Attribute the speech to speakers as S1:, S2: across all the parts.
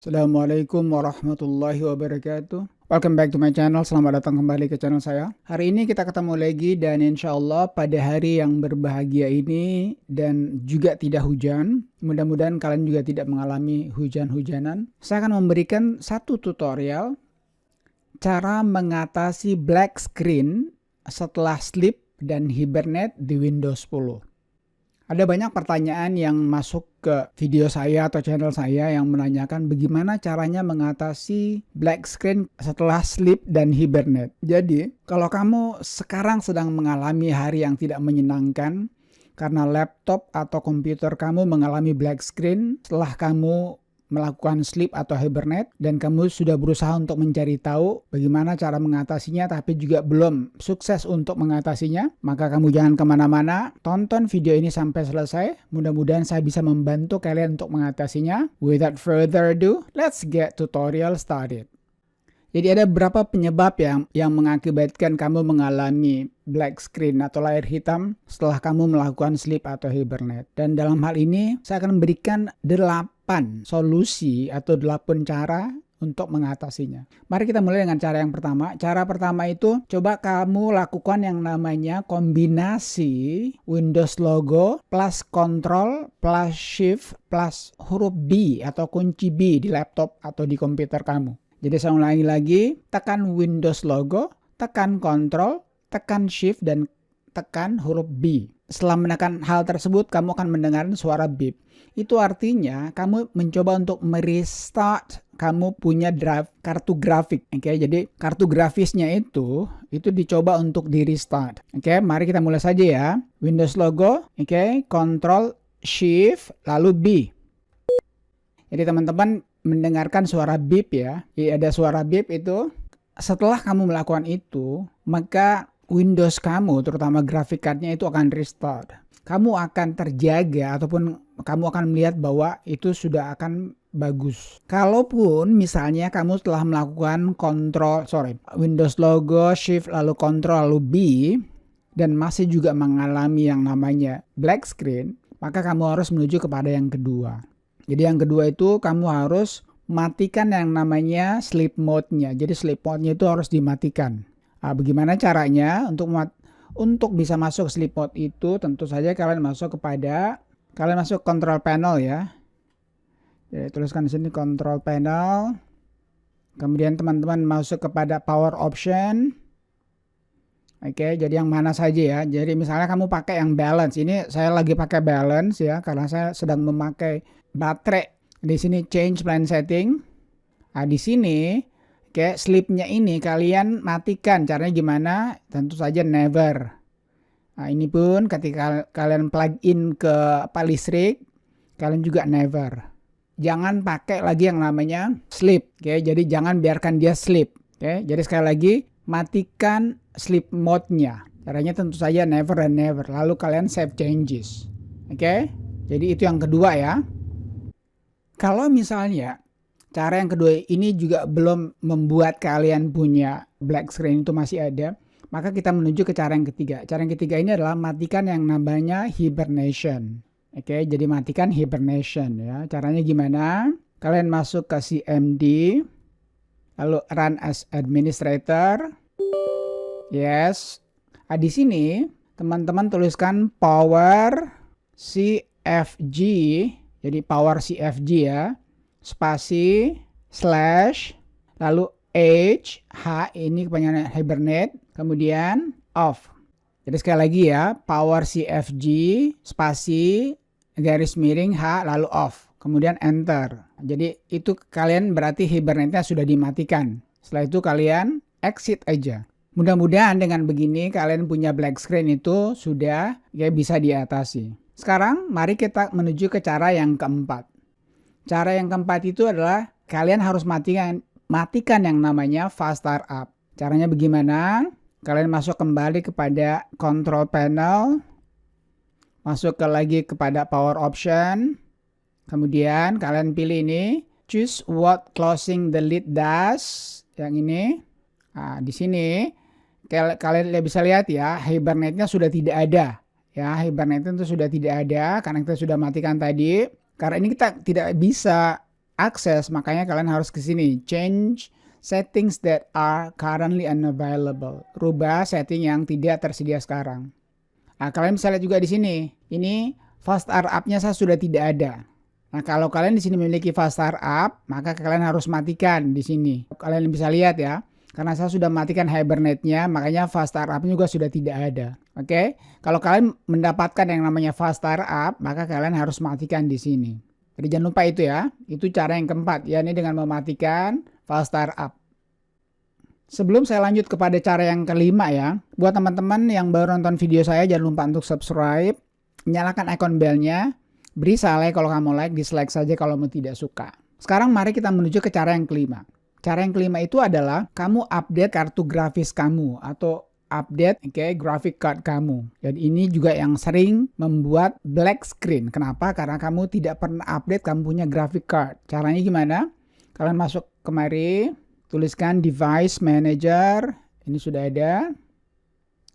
S1: Assalamualaikum warahmatullahi wabarakatuh. Welcome back to my channel. Selamat datang kembali ke channel saya. Hari ini kita ketemu lagi dan insya Allah pada hari yang berbahagia ini dan juga tidak hujan. Mudah-mudahan kalian juga tidak mengalami hujan-hujanan. Saya akan memberikan satu tutorial cara mengatasi black screen setelah sleep dan hibernate di Windows 10. Ada banyak pertanyaan yang masuk ke video saya atau channel saya yang menanyakan bagaimana caranya mengatasi black screen setelah sleep dan hibernate. Jadi, kalau kamu sekarang sedang mengalami hari yang tidak menyenangkan karena laptop atau komputer kamu mengalami black screen setelah kamu melakukan sleep atau hibernate dan kamu sudah berusaha untuk mencari tahu bagaimana cara mengatasinya tapi juga belum sukses untuk mengatasinya, maka kamu jangan kemana-mana, tonton video ini sampai selesai. Mudah-mudahan saya bisa membantu kalian untuk mengatasinya. Without further ado, let's get tutorial started. Jadi ada beberapa penyebab yang mengakibatkan kamu mengalami black screen atau layar hitam setelah kamu melakukan sleep atau hibernate. Dan dalam hal ini saya akan memberikan 8 solusi atau 8 cara untuk mengatasinya. Mari kita mulai dengan cara yang pertama. Cara pertama itu coba kamu lakukan yang namanya kombinasi Windows logo plus Control plus Shift plus huruf B atau kunci B di laptop atau di komputer kamu. Jadi saya ulangi lagi, tekan Windows logo, tekan Control, tekan Shift, dan tekan huruf B. Setelah menekan hal tersebut, kamu akan mendengar suara beep. Itu artinya kamu mencoba untuk merestart kamu punya drive kartu grafik. Oke, jadi kartu grafisnya itu dicoba untuk di restart. Oke, mari kita mulai saja ya. Windows logo, oke, Control, Shift, lalu B. Jadi teman-teman mendengarkan suara beep ya. Ada suara beep itu. Setelah kamu melakukan itu, maka Windows kamu, terutama graphic card-nya itu akan restart. Kamu akan terjaga ataupun kamu akan melihat bahwa itu sudah akan bagus. Kalaupun misalnya kamu telah melakukan Windows logo, Shift, lalu Control, lalu B, dan masih juga mengalami yang namanya black screen, maka kamu harus menuju kepada yang kedua. Jadi yang kedua itu kamu harus matikan yang namanya sleep mode-nya. Jadi sleep mode-nya itu harus dimatikan. Nah, bagaimana caranya untuk bisa masuk sleep mode itu? Tentu saja kalian masuk control panel ya. Jadi tuliskan di sini control panel. Kemudian teman-teman masuk kepada power option. Oke, jadi yang mana saja ya. Jadi misalnya kamu pakai yang balance. Ini saya lagi pakai balance ya karena saya sedang memakai baterai. Di sini change plan setting. Nah, di sini sleep-nya ini kalian matikan. Caranya gimana? Tentu saja never. Nah, ini pun ketika kalian plug in ke listrik, kalian juga never. Jangan pakai lagi yang namanya sleep. Jadi jangan biarkan dia sleep. Jadi sekali lagi matikan sleep mode-nya. Caranya tentu saja never and never. Lalu kalian save changes. Jadi itu yang kedua ya. Kalau misalnya cara yang kedua ini juga belum membuat kalian punya black screen itu masih ada, maka kita menuju ke cara yang ketiga. Cara yang ketiga ini adalah matikan yang namanya hibernation. Jadi matikan hibernation ya. Caranya gimana? Kalian masuk ke CMD, lalu run as administrator. Yes. Nah, di sini teman-teman tuliskan power CFG. Jadi power CFG ya, spasi, slash, lalu H ini kepanjangan hibernate, kemudian off. Jadi sekali lagi ya, power CFG, spasi, garis miring H, lalu off. Kemudian enter. Jadi itu kalian berarti hibernate-nya sudah dimatikan. Setelah itu kalian exit aja. Mudah-mudahan dengan begini kalian punya black screen itu sudah bisa diatasi. Sekarang mari kita menuju ke cara yang keempat. Cara yang keempat itu adalah kalian harus matikan yang namanya fast startup. Caranya bagaimana? Kalian masuk kembali kepada control panel. Masuk lagi kepada power option. Kemudian kalian pilih ini. Choose what closing the lid does. Yang ini. Nah, di sini kalian bisa lihat ya, hibernate-nya sudah tidak ada. Ya, hibernate itu sudah tidak ada karena kita sudah matikan tadi. Karena ini kita tidak bisa akses, makanya kalian harus ke sini. Change settings that are currently unavailable. Rubah setting yang tidak tersedia sekarang. Nah, kalian bisa lihat juga di sini. Ini fast startup-nya saya sudah tidak ada. Nah, kalau kalian di sini memiliki fast startup, maka kalian harus matikan di sini. Kalian bisa lihat ya. Karena saya sudah matikan Hibernate-nya, makanya fast startup juga sudah tidak ada. Oke, kalau kalian mendapatkan yang namanya fast startup, maka kalian harus matikan di sini. Jadi jangan lupa itu ya. Itu cara yang keempat, yakni dengan mematikan fast startup. Sebelum saya lanjut kepada cara yang kelima ya, buat teman-teman yang baru nonton video saya, jangan lupa untuk subscribe, nyalakan icon bell-nya, beri like kalau kamu like, dislike saja kalau kamu tidak suka. Sekarang mari kita menuju ke cara yang kelima. Cara yang kelima itu adalah kamu update kartu grafis kamu atau update graphic card kamu. Dan ini juga yang sering membuat black screen. Kenapa? Karena kamu tidak pernah update kamu punya graphic card. Caranya gimana? Kalian masuk kemari, tuliskan device manager. Ini sudah ada.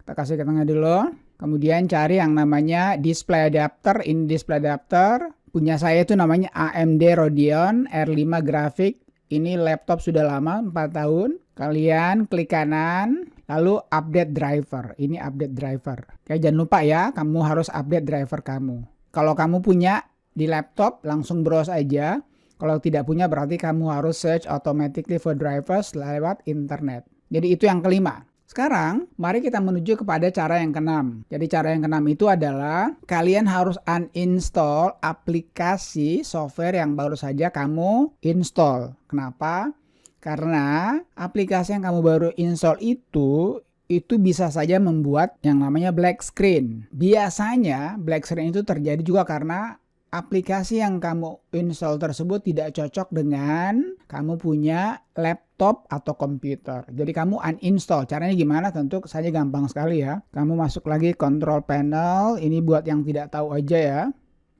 S1: Kita kasih ke tengah dulu. Kemudian cari yang namanya display adapter. Ini display adapter. Punya saya itu namanya AMD Radeon R5 Graphic. Ini laptop sudah lama, 4 tahun. Kalian klik kanan, lalu update driver. Ini update driver. Oke, jangan lupa ya, kamu harus update driver kamu. Kalau kamu punya di laptop, langsung browse aja. Kalau tidak punya, berarti kamu harus search automatically for drivers lewat internet. Jadi itu yang kelima. Sekarang, mari kita menuju kepada cara yang keenam. Jadi cara yang keenam itu adalah kalian harus uninstall aplikasi software yang baru saja kamu install. Kenapa? Karena aplikasi yang kamu baru install itu bisa saja membuat yang namanya black screen. Biasanya black screen itu terjadi juga karena aplikasi yang kamu install tersebut tidak cocok dengan kamu punya laptop atau komputer. Jadi kamu uninstall. Caranya gimana? Tentu saja gampang sekali ya. Kamu masuk lagi control panel. Ini buat yang tidak tahu aja ya.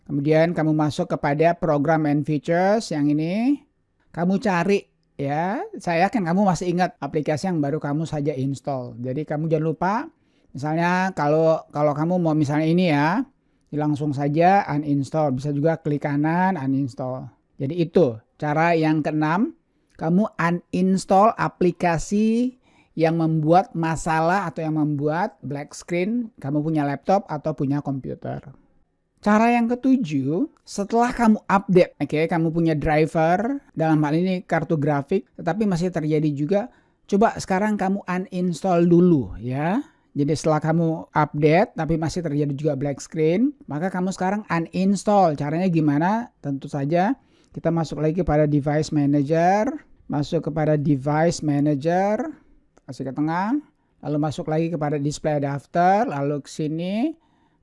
S1: Kemudian kamu masuk kepada program and features yang ini. Kamu cari ya. Saya yakin kamu masih ingat aplikasi yang baru kamu saja install. Jadi kamu jangan lupa. Misalnya kalau kamu mau misalnya ini ya. Langsung saja uninstall. Bisa juga klik kanan uninstall. Jadi itu cara yang keenam. Kamu uninstall aplikasi yang membuat masalah atau yang membuat black screen kamu punya laptop atau punya komputer. Cara yang ketujuh, setelah kamu update, kamu punya driver, dalam hal ini kartu grafik, tetapi masih terjadi juga, coba sekarang kamu uninstall dulu ya. Jadi setelah kamu update tapi masih terjadi juga black screen, maka kamu sekarang uninstall. Caranya gimana? Tentu saja kita masuk lagi kepada device manager, kasih ke tengah, lalu masuk lagi kepada display adapter, lalu ke sini.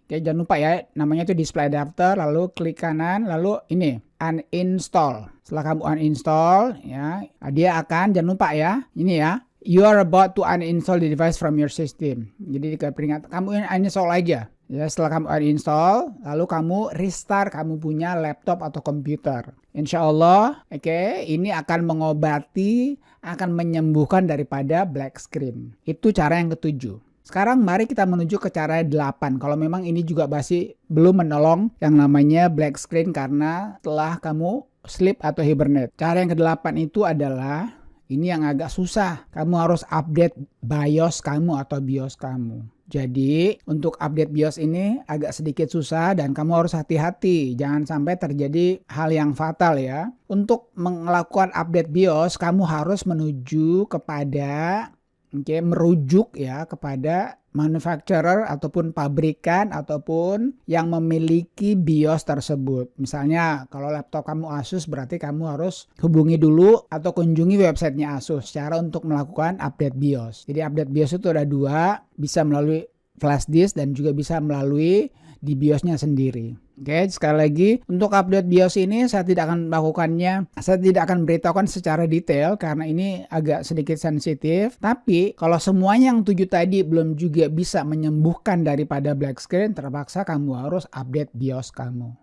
S1: Oke, jangan lupa ya, namanya itu display adapter, lalu klik kanan, lalu ini uninstall. Setelah kamu uninstall ya, dia akan, jangan lupa ya, ini ya. You are about to uninstall the device from your system. Jadi diperingat, kamu uninstall aja. Ya, setelah kamu uninstall, lalu kamu restart kamu punya laptop atau komputer. Insya Allah, ini akan mengobati, akan menyembuhkan daripada black screen. Itu cara yang ketujuh. Sekarang mari kita menuju ke cara 8. Kalau memang ini juga masih belum menolong yang namanya black screen karena setelah kamu sleep atau hibernate. Cara yang ke-8 itu adalah ini yang agak susah. Kamu harus update BIOS kamu atau BIOS kamu. Jadi untuk update BIOS ini agak sedikit susah dan kamu harus hati-hati. Jangan sampai terjadi hal yang fatal ya. Untuk melakukan update BIOS kamu harus menuju kepada merujuk ya kepada manufacturer ataupun pabrikan ataupun yang memiliki BIOS tersebut. Misalnya kalau laptop kamu Asus berarti kamu harus hubungi dulu atau kunjungi websitenya Asus cara untuk melakukan update BIOS. Jadi update BIOS itu ada dua, bisa melalui flash disk dan juga bisa melalui di BIOS-nya sendiri. Oke, sekali lagi untuk update BIOS ini saya tidak akan melakukannya, saya tidak akan beritahukan secara detail karena ini agak sedikit sensitif. Tapi kalau semuanya yang 7 tadi belum juga bisa menyembuhkan daripada black screen, terpaksa kamu harus update BIOS kamu.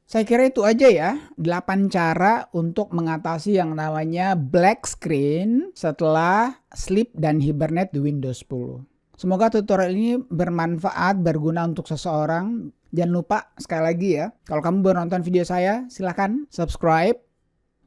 S1: Saya kira itu aja ya, 8 cara untuk mengatasi yang namanya black screen setelah sleep dan hibernate di Windows 10. Semoga tutorial ini bermanfaat, berguna untuk seseorang. Jangan lupa sekali lagi ya, kalau kamu baru nonton video saya, silahkan subscribe,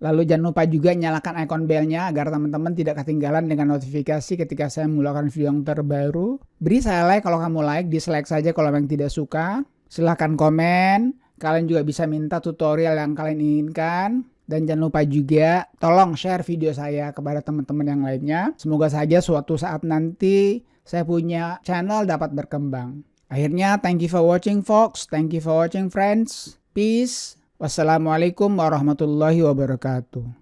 S1: Lalu jangan lupa juga nyalakan icon belnya agar teman-teman tidak ketinggalan dengan notifikasi ketika saya mengeluarkan video yang terbaru. Beri saya like kalau kamu like, dislike saja kalau yang tidak suka. Silahkan komen, kalian juga bisa minta tutorial yang kalian inginkan. Dan jangan lupa juga tolong share video saya kepada teman-teman yang lainnya. Semoga saja suatu saat nanti saya punya channel dapat berkembang. Akhirnya, thank you for watching folks, thank you for watching friends, peace. Wassalamualaikum warahmatullahi wabarakatuh.